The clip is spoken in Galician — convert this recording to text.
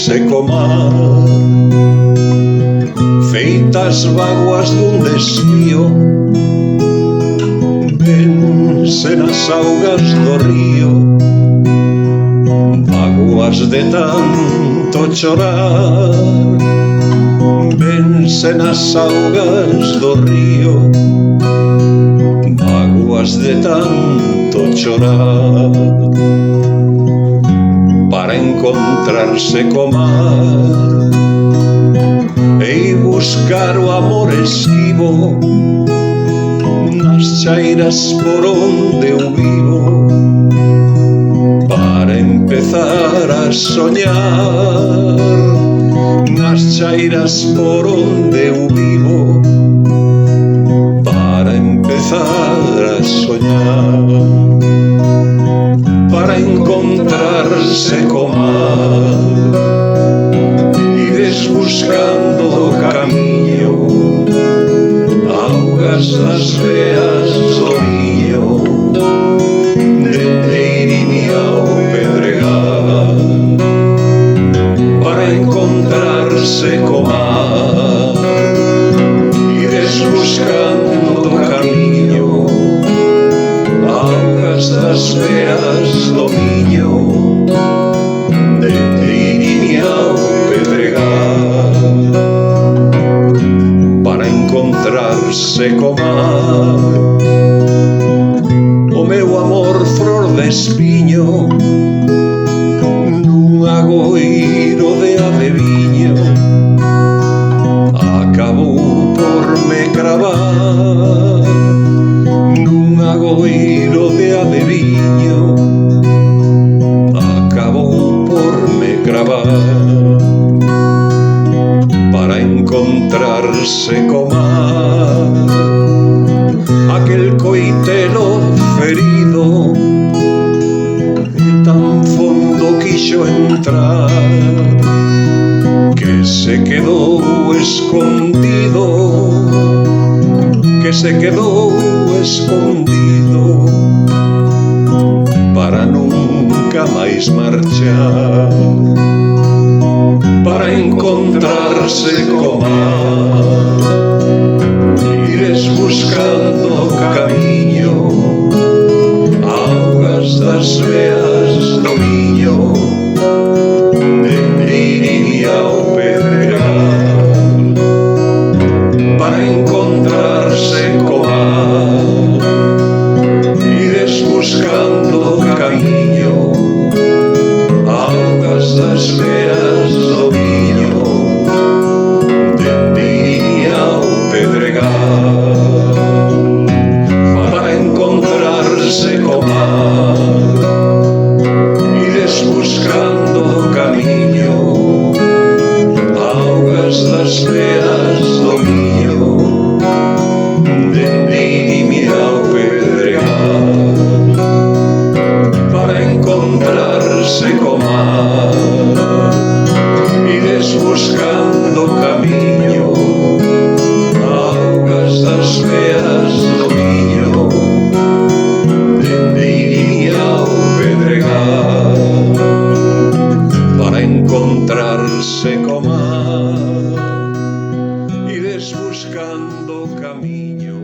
encontrarse co mar, feitas vaguas dun desvío, vense nas augas do río, vaguas de tanto chorar, vense nas augas do río, vaguas de tanto chorar, para encontrarse co mar e buscar o amor esquivo nas chairas por onde eu vivo, para empezar a soñar nas chairas por onde eu vivo, para empezar a soñar, para encontrarse co mar, ires buscando o camiño, augas das veas do miño, dende Irime ao Pedregal, para encontrarse co mar, ires buscando o camiño, augas das veas do miño, dende Irime ao Pedregal, para encontrarse co mar. O meu amor flor de espiño, nun agoiro de adeviño, acabou por me cravar, nun agoiro de adeviño, acabou por me cravar, para encontrarse co mar, aquel coitelo ferido que tan fondo quixo entrar, que se quedou escondido, que se quedou escondido, para nunca máis marchar, para encontrarse co mar, ires buscando o camiño, augas das veas do miño, dende Irime ao Pedregal, para encontrarse co mar, ires buscando o camiño, augas das veas do miño, dende Irime ao Pedregal, para encontrarse co mar, ires buscando o camiño, augas das veas do miño, dende Irime ao Pedregal, para encontrarse co mar, ires buscando o camiño, augas das veas do miño, dende Irime ao Pedregal, para encontrarse co mar, ires buscando o camiño.